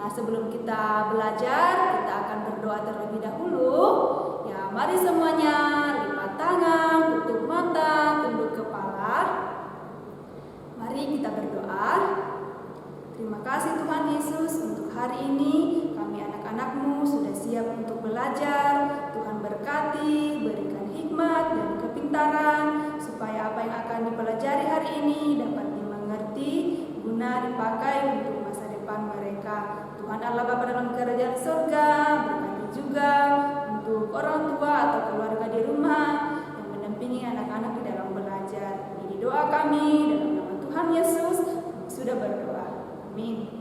Nah, sebelum kita belajar, kita akan berdoa terlebih dahulu. Ya, mari semuanya lipat tangan, tutup mata, tunduk kepala. Mari kita berdoa. Terima kasih Tuhan Yesus untuk hari ini. Kami anak-anak-Mu sudah siap untuk belajar. Tuhan berkati, berikan hikmat dan kepintaran supaya apa yang akan dipelajari hari ini dapat dimengerti, guna dipakai untuk masa depan mereka. Tuhan Allah Bapa dalam kerajaan surga, berkati juga untuk orang tua atau keluarga di rumah yang mendampingi anak-anak di dalam belajar. Ini doa kami dalam nama Tuhan Yesus sudah berdoa. Amin.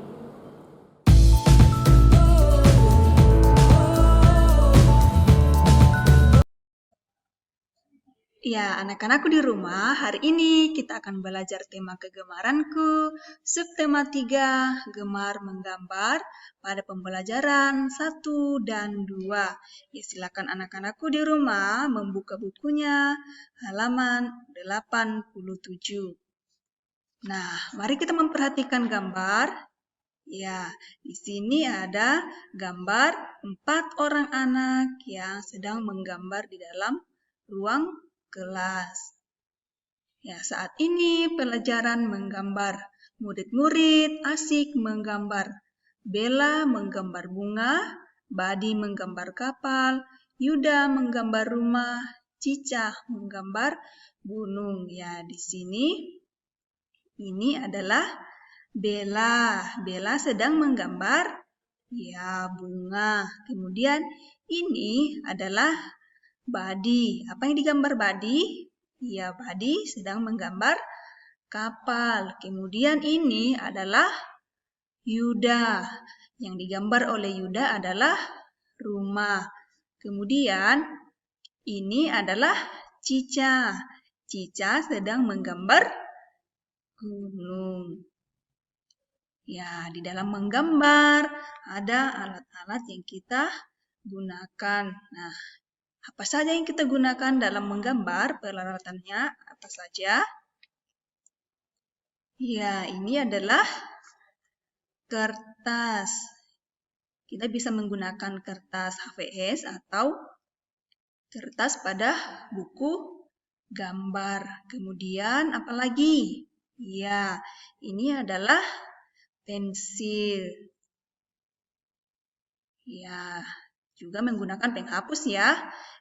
Ya, anak-anakku di rumah, hari ini kita akan belajar tema kegemaranku, subtema 3, gemar menggambar, pada pembelajaran 1 dan 2. Ya, silakan anak-anakku di rumah membuka bukunya, halaman 87. Nah, mari kita memperhatikan gambar. Ya, di sini ada gambar 4 orang anak yang sedang menggambar di dalam ruang kelas. Ya, saat ini pelajaran menggambar. Murid-murid asik menggambar. Bella menggambar bunga, Badi menggambar kapal, Yuda menggambar rumah, Cica menggambar gunung. Ya, di sini ini adalah Bella. Bella sedang menggambar ya bunga. Kemudian ini adalah Badi. Apa yang digambar Badi? Ya, Badi sedang menggambar kapal. Kemudian ini adalah Yuda. Yang digambar oleh Yuda adalah rumah. Kemudian ini adalah Cica. Cica sedang menggambar gunung. Ya, di dalam menggambar ada alat-alat yang kita gunakan. Nah, apa saja yang kita gunakan dalam menggambar? Peralatannya apa saja? Ya, ini adalah kertas. Kita bisa menggunakan kertas HVS atau kertas pada buku gambar. Kemudian apa lagi? Ya, ini adalah pensil. Ya, juga menggunakan penghapus ya.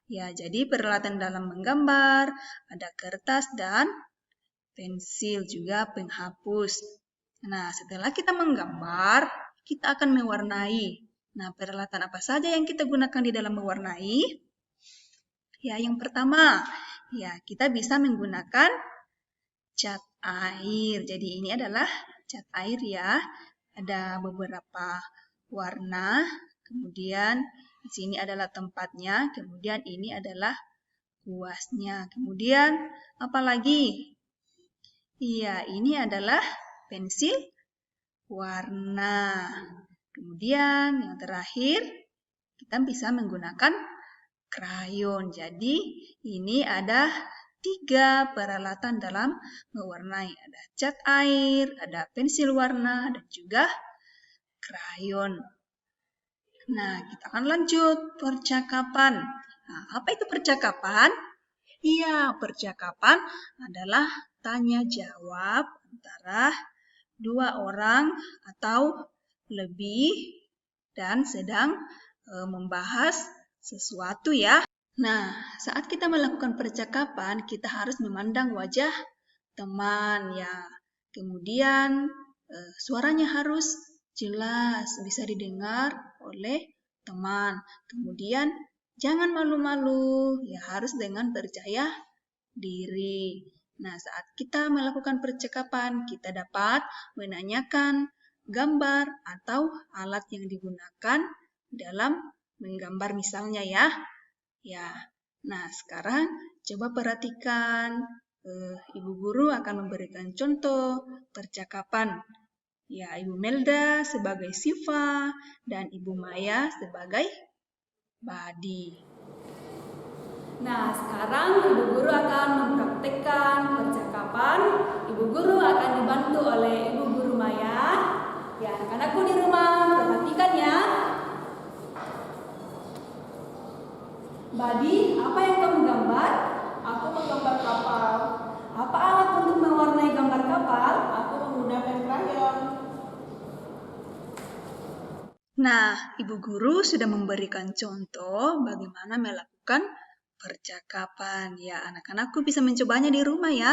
Ya, jadi peralatan dalam menggambar ada kertas dan pensil juga penghapus. Nah, setelah kita menggambar, kita akan mewarnai. Nah, peralatan apa saja yang kita gunakan di dalam mewarnai? Ya, yang pertama, ya kita bisa menggunakan cat air. Jadi ini adalah cat air ya. Ada beberapa warna. Kemudian di sini adalah tempatnya, kemudian ini adalah kuasnya. Kemudian apa lagi? Iya, ini adalah pensil warna. Kemudian yang terakhir, kita bisa menggunakan krayon. Jadi ini ada 3 peralatan dalam mewarnai. Ada cat air, ada pensil warna, dan juga krayon. Nah, kita akan lanjut percakapan. Nah, apa itu percakapan? Iya, percakapan adalah tanya jawab antara 2 orang atau lebih dan sedang membahas sesuatu ya. Nah, saat kita melakukan percakapan, kita harus memandang wajah teman ya. Kemudian suaranya harus jelas, bisa didengar oleh teman. Kemudian jangan malu-malu, ya harus dengan percaya diri. Nah, saat kita melakukan percakapan, kita dapat menanyakan gambar atau alat yang digunakan dalam menggambar misalnya ya. Ya. Nah, sekarang coba perhatikan Ibu Guru akan memberikan contoh percakapan. Ya, Ibu Melda sebagai Siva dan Ibu Maya sebagai Badi. Nah, sekarang Ibu Guru akan mempraktekkan percakapan. Ibu Guru akan dibantu oleh Ibu Guru Maya. Ya, anak-anakku di rumah, perhatikan Nah, Ibu Guru sudah memberikan contoh bagaimana melakukan percakapan. Ya, anak-anakku bisa mencobanya di rumah ya.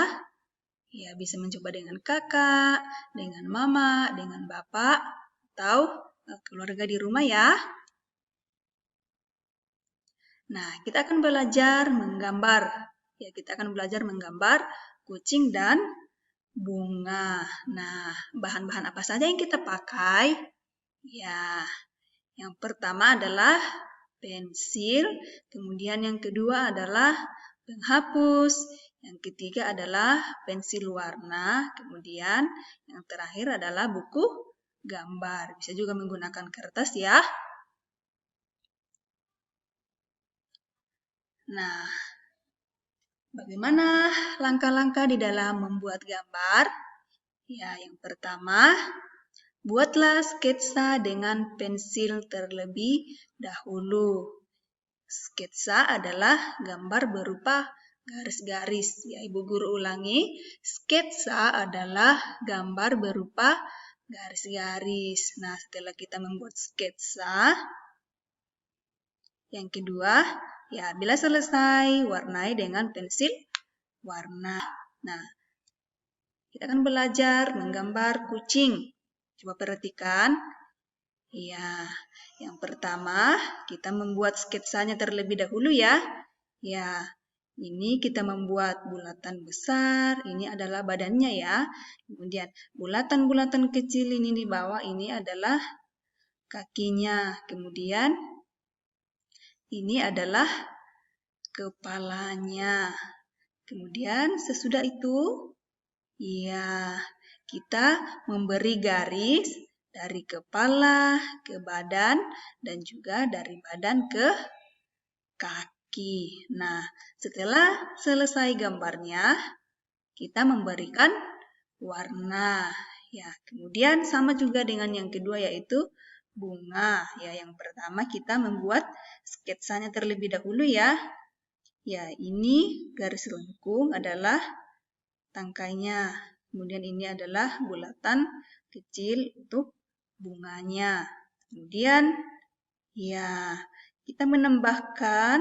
Ya, bisa mencoba dengan kakak, dengan mama, dengan bapak, atau keluarga di rumah ya. Nah, kita akan belajar menggambar. Ya, kita akan belajar menggambar kucing dan bunga. Nah, bahan-bahan apa saja yang kita pakai? Ya, yang pertama adalah pensil, kemudian yang kedua adalah penghapus, yang ketiga adalah pensil warna, kemudian yang terakhir adalah buku gambar. Bisa juga menggunakan kertas ya. Nah, bagaimana langkah-langkah di dalam membuat gambar? Ya, yang pertama, buatlah sketsa dengan pensil terlebih dahulu. Sketsa adalah gambar berupa garis-garis. Ya, Ibu Guru ulangi. Sketsa adalah gambar berupa garis-garis. Nah, setelah kita membuat sketsa, yang kedua, ya bila selesai, warnai dengan pensil warna. Nah, kita akan belajar menggambar kucing. Coba perhatikan. Ya, yang pertama kita membuat sketsanya terlebih dahulu ya. Ya, ini kita membuat bulatan besar, ini adalah badannya ya. Kemudian bulatan-bulatan kecil ini di bawah, ini adalah kakinya. Kemudian ini adalah kepalanya. Kemudian sesudah itu, ya, kita memberi garis dari kepala ke badan dan juga dari badan ke kaki. Nah, setelah selesai gambarnya, kita memberikan warna. Ya, kemudian sama juga dengan yang kedua yaitu bunga. Ya, yang pertama kita membuat sketsanya terlebih dahulu ya. Ya, ini garis lengkung adalah tangkainya. Kemudian ini adalah bulatan kecil untuk bunganya. Kemudian ya, kita menambahkan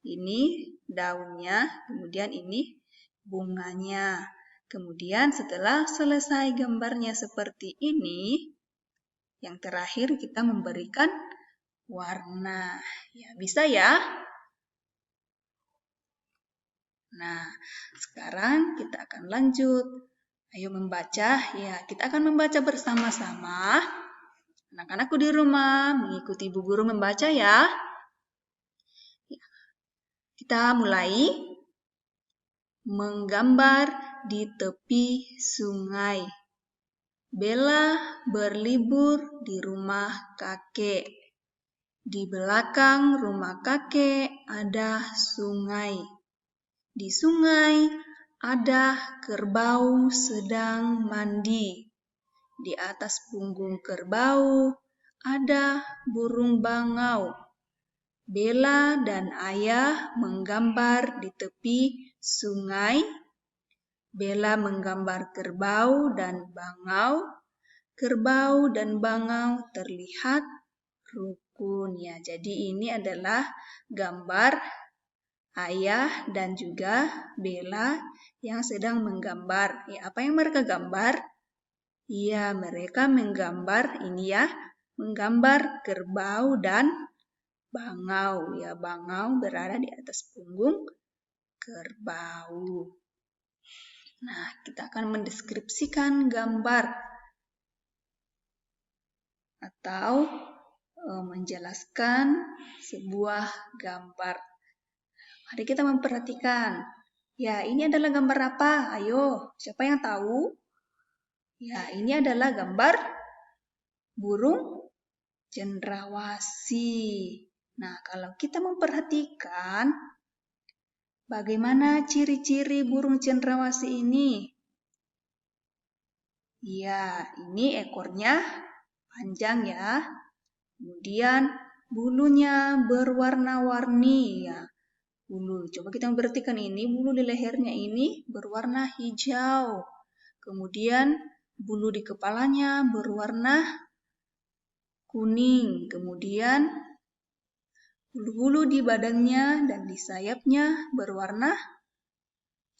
ini daunnya, kemudian ini bunganya. Kemudian setelah selesai gambarnya seperti ini, yang terakhir kita memberikan warna. Ya, bisa ya? Nah, sekarang kita akan lanjut. Ayo membaca. Ya, kita akan membaca bersama-sama. Anak-anakku di rumah mengikuti Ibu Guru membaca ya. Kita mulai. Menggambar di tepi sungai. Bella berlibur di rumah kakek. Di belakang rumah kakek ada sungai. Di sungai ada kerbau sedang mandi. Di atas punggung kerbau ada burung bangau. Bella dan ayah menggambar di tepi sungai. Bella menggambar kerbau dan bangau. Kerbau dan bangau terlihat rukun ya. Jadi ini adalah gambar ayah dan juga Bella yang sedang menggambar. Ya, apa yang mereka gambar? Iya, mereka menggambar ini ya, menggambar kerbau dan bangau. Ya, bangau berada di atas punggung kerbau. Nah, kita akan mendeskripsikan gambar atau menjelaskan sebuah gambar. Mari kita memperhatikan. Ya, ini adalah gambar apa? Ayo, siapa yang tahu? Ya, ini adalah gambar burung cendrawasih. Nah, kalau kita memperhatikan, bagaimana ciri-ciri burung cendrawasih ini? Ya, ini ekornya panjang ya. Kemudian bulunya berwarna-warni ya. Bulu, coba kita memperhatikan ini, bulu di lehernya ini berwarna hijau. Kemudian bulu di kepalanya berwarna kuning, kemudian bulu-bulu di badannya dan di sayapnya berwarna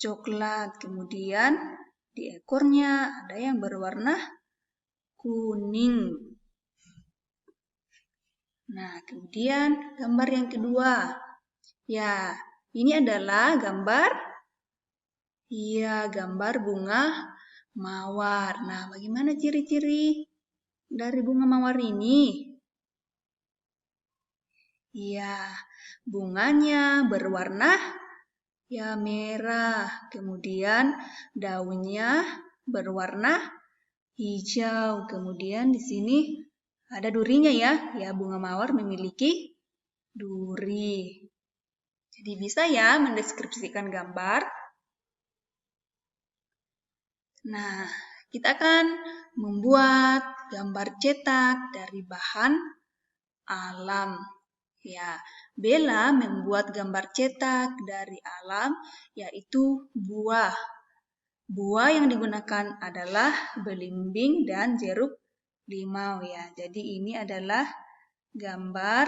coklat, kemudian di ekornya ada yang berwarna kuning. Nah, kemudian gambar yang kedua. Ya, ini adalah gambar bunga mawar. Nah, bagaimana ciri-ciri dari bunga mawar ini? Ya, bunganya berwarna merah. Kemudian daunnya berwarna hijau. Kemudian di sini ada durinya ya. Ya, bunga mawar memiliki duri. Jadi bisa ya mendeskripsikan gambar. Nah, kita akan membuat gambar cetak dari bahan alam. Ya, Bella membuat gambar cetak dari alam, yaitu buah. Buah yang digunakan adalah belimbing dan jeruk limau ya. Jadi ini adalah gambar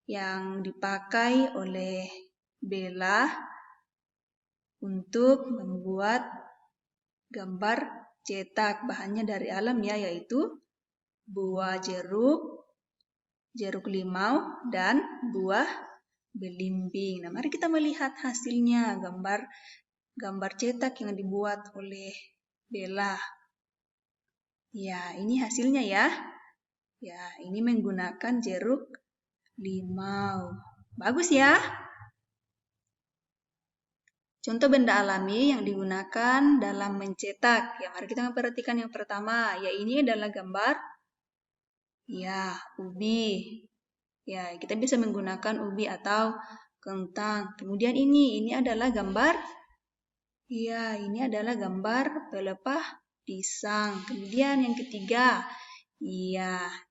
yang dipakai oleh Bella untuk membuat gambar cetak. Bahannya dari alam ya, yaitu buah jeruk limau, dan buah belimbing. Nah, mari kita melihat hasilnya gambar cetak yang dibuat oleh Bella. Ya, ini hasilnya ya. Ya, ini menggunakan jeruk limau. Bagus ya. Contoh benda alami yang digunakan dalam mencetak. Ya, mari kita perhatikan yang pertama. Ya, ini adalah gambar ubi. Ya, kita bisa menggunakan ubi atau kentang. Kemudian ini adalah gambar pelepah pisang. Kemudian yang ketiga,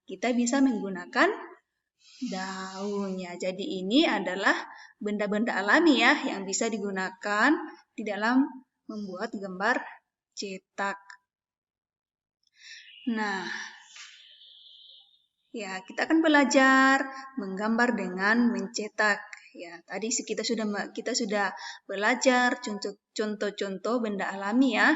kita bisa menggunakan daunnya. Jadi ini adalah benda-benda alami ya yang bisa digunakan di dalam membuat gambar cetak. Nah, ya, kita akan belajar menggambar dengan mencetak. Ya, tadi kita sudah belajar contoh-contoh benda alami ya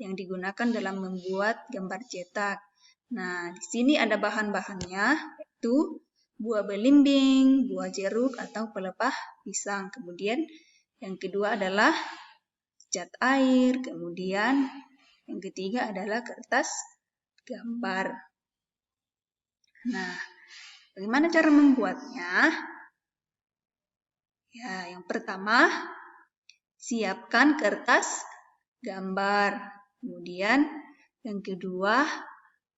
yang digunakan dalam membuat gambar cetak. Nah, di sini ada bahan-bahannya, yaitu buah belimbing, buah jeruk atau pelepah pisang. Kemudian yang kedua adalah cat air, kemudian yang ketiga adalah kertas gambar. Nah, bagaimana cara membuatnya? Ya, yang pertama, siapkan kertas gambar. Kemudian yang kedua,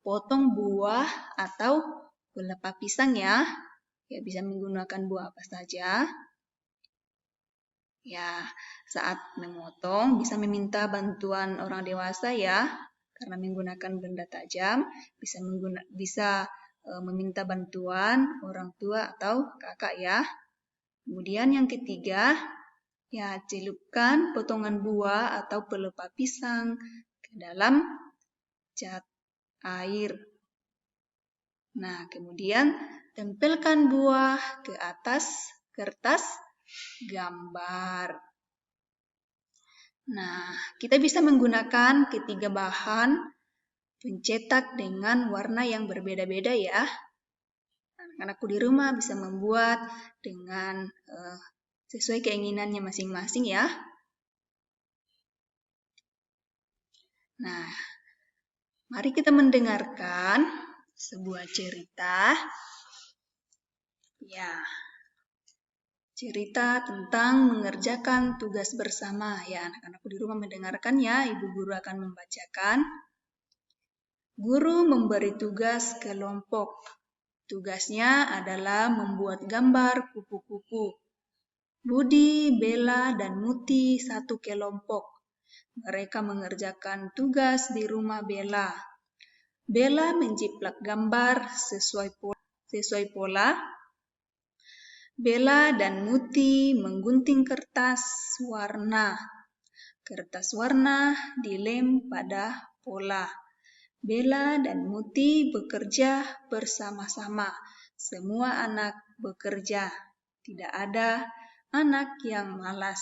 potong buah atau pelepah pisang ya. Ya, bisa menggunakan buah apa saja. Ya, saat memotong bisa meminta bantuan orang dewasa ya. Karena menggunakan benda tajam, bisa meminta bantuan orang tua atau kakak ya. Kemudian yang ketiga, ya celupkan potongan buah atau pelepah pisang ke dalam cat air. Nah, kemudian tempelkan buah ke atas kertas gambar. Nah, kita bisa menggunakan ketiga bahan pencetak dengan warna yang berbeda-beda ya. Anak-anakku di rumah bisa membuat dengan sesuai keinginannya masing-masing ya. Nah, mari kita mendengarkan sebuah cerita. Ya, cerita tentang mengerjakan tugas bersama. Ya, anak-anakku di rumah mendengarkan ya, ibu guru akan membacakan. Guru memberi tugas kelompok. Tugasnya adalah membuat gambar kupu-kupu. Budi, Bella, dan Muti satu kelompok. Mereka mengerjakan tugas di rumah Bella. Bella menjiplak gambar sesuai pola. Bella dan Muti menggunting kertas warna. Kertas warna dilem pada pola. Bella dan Muti bekerja bersama-sama. Semua anak bekerja. Tidak ada anak yang malas.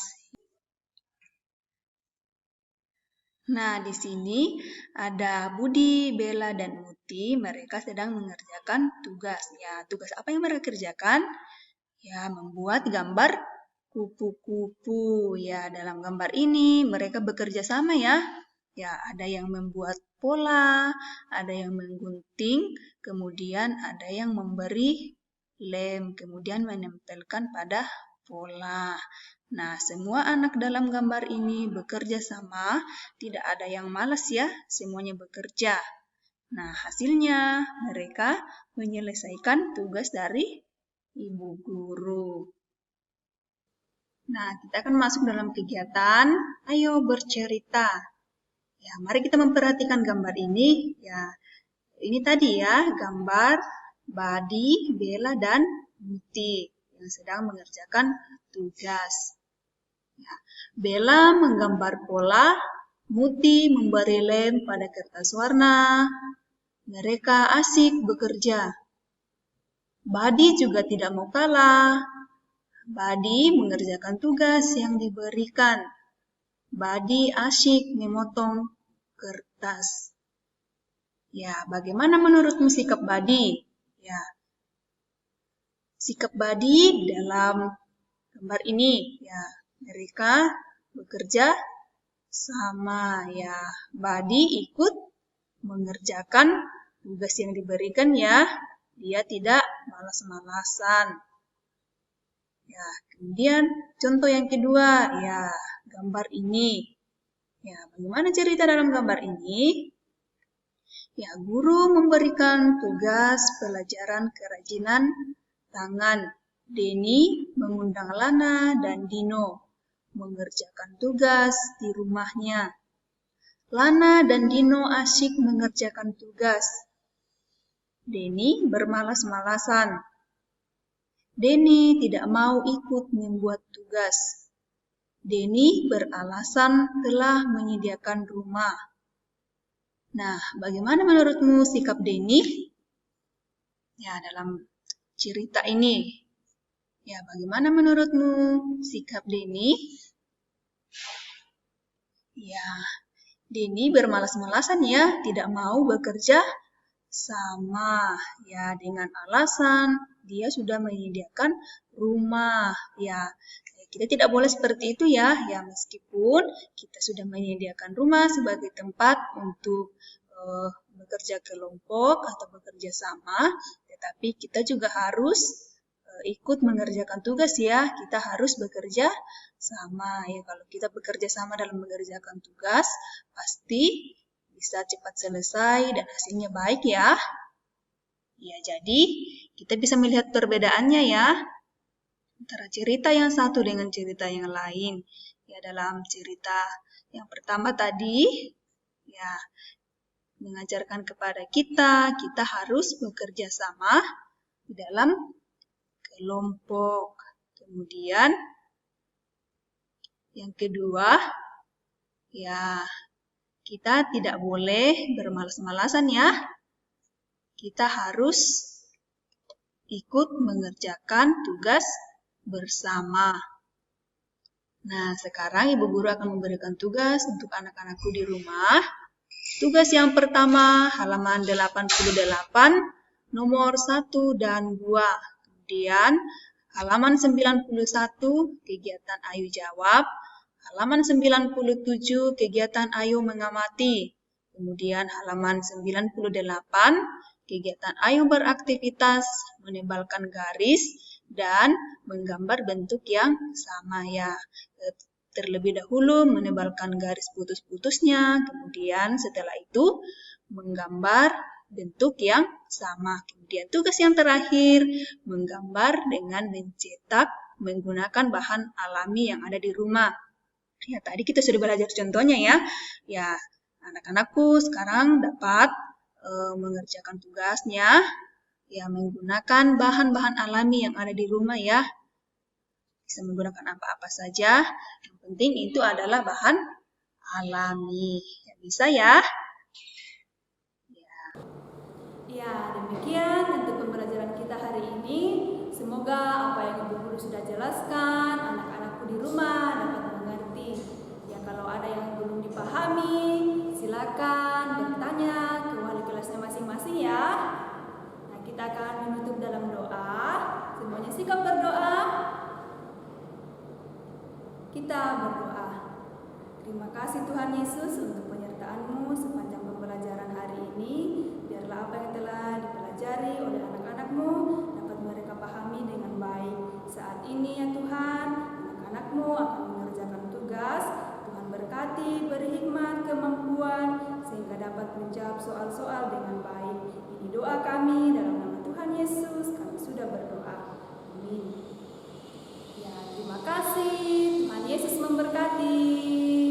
Nah, di sini ada Budi, Bella, dan Muti. Mereka sedang mengerjakan tugas. Ya, tugas apa yang mereka kerjakan? Ya, membuat gambar kupu-kupu. Ya, dalam gambar ini mereka bekerja sama ya. Ya, ada yang membuat pola, ada yang menggunting, kemudian ada yang memberi lem, kemudian menempelkan pada pola. Nah, semua anak dalam gambar ini bekerja sama, tidak ada yang malas ya, semuanya bekerja. Nah, hasilnya mereka menyelesaikan tugas dari ibu guru. Nah, kita akan masuk dalam kegiatan Ayo Bercerita. Ya, mari kita memperhatikan gambar ini. Ya, ini tadi ya, gambar Badi, Bella, dan Muti yang sedang mengerjakan tugas. Ya, Bella menggambar pola, Muti memberi lem pada kertas warna. Mereka asik bekerja. Badi juga tidak mau kalah. Badi mengerjakan tugas yang diberikan. Badi asyik memotong kertas. Ya, bagaimana menurutmu sikap Badi? Ya, sikap Badi dalam gambar ini, ya, mereka bekerja sama. Ya, Badi ikut mengerjakan tugas yang diberikan ya. Dia tidak malas-malasan. Ya, kemudian contoh yang kedua, ya, gambar ini. Ya, bagaimana cerita dalam gambar ini? Ya, guru memberikan tugas pelajaran kerajinan tangan. Denny mengundang Lana dan Dino mengerjakan tugas di rumahnya. Lana dan Dino asyik mengerjakan tugas. Denny bermalas-malasan. Denny tidak mau ikut membuat tugas. Denny beralasan telah menyediakan rumah. Nah, bagaimana menurutmu sikap Denny? Ya, dalam cerita ini. Ya, bagaimana menurutmu sikap Denny? Ya, Denny bermalas-malasan ya, tidak mau bekerja sama. Ya, dengan alasan dia sudah menyediakan rumah. Ya, kita tidak boleh seperti itu ya. Ya, meskipun kita sudah menyediakan rumah sebagai tempat untuk bekerja kelompok atau bekerja sama, tetapi kita juga harus ikut mengerjakan tugas ya. Kita harus bekerja sama ya. Kalau kita bekerja sama dalam mengerjakan tugas, pasti bisa cepat selesai dan hasilnya baik ya. Ya, jadi kita bisa melihat perbedaannya ya antara cerita yang satu dengan cerita yang lain. Ya, dalam cerita yang pertama tadi, ya, mengajarkan kepada kita harus bekerja sama di dalam kelompok. Kemudian yang kedua, ya, kita tidak boleh bermalas-malasan ya. Kita harus ikut mengerjakan tugas bersama. Nah, sekarang Ibu Guru akan memberikan tugas untuk anak-anakku di rumah. Tugas yang pertama, halaman 88, nomor 1 dan 2. Kemudian, halaman 91, kegiatan Ayo Jawab. Halaman 97, kegiatan Ayo Mengamati. Kemudian, halaman 98, kegiatan Ayo Beraktivitas, menebalkan garis, dan menggambar bentuk yang sama ya. Terlebih dahulu menebalkan garis putus-putusnya, kemudian setelah itu menggambar bentuk yang sama. Kemudian tugas yang terakhir, menggambar dengan mencetak menggunakan bahan alami yang ada di rumah. Ya, tadi kita sudah belajar contohnya ya. Ya, anak-anakku sekarang dapat mengerjakan tugasnya ya menggunakan bahan-bahan alami yang ada di rumah ya. Bisa menggunakan apa-apa saja. Yang penting itu adalah bahan alami. Ya, bisa ya. Ya, demikian untuk pembelajaran kita hari ini. Semoga apa yang Ibu Guru sudah jelaskan, anak-anakku di rumah dapat mengerti. Ya, kalau ada yang belum dipahami, silakan bertanya ke wali kelasnya masing-masing ya. Nah, kita akan menutup dalam doa. Semuanya sikap berdoa. Kita berdoa. Terima kasih Tuhan Yesus untuk penyertaan-Mu sepanjang pembelajaran hari ini. Biarlah apa yang telah dipelajari oleh anak-anak-Mu dapat mereka pahami dengan baik. Saat ini ya Tuhan, anak-anak-Mu akan mengerjakan tugas. Tuhan berkati, beri hikmat, kemampuan, sehingga dapat menjawab soal-soal dengan baik. Ini doa kami dalam nama Tuhan Yesus, kami sudah berdoa. Amin. Ya, terima kasih. Tuhan Yesus memberkati.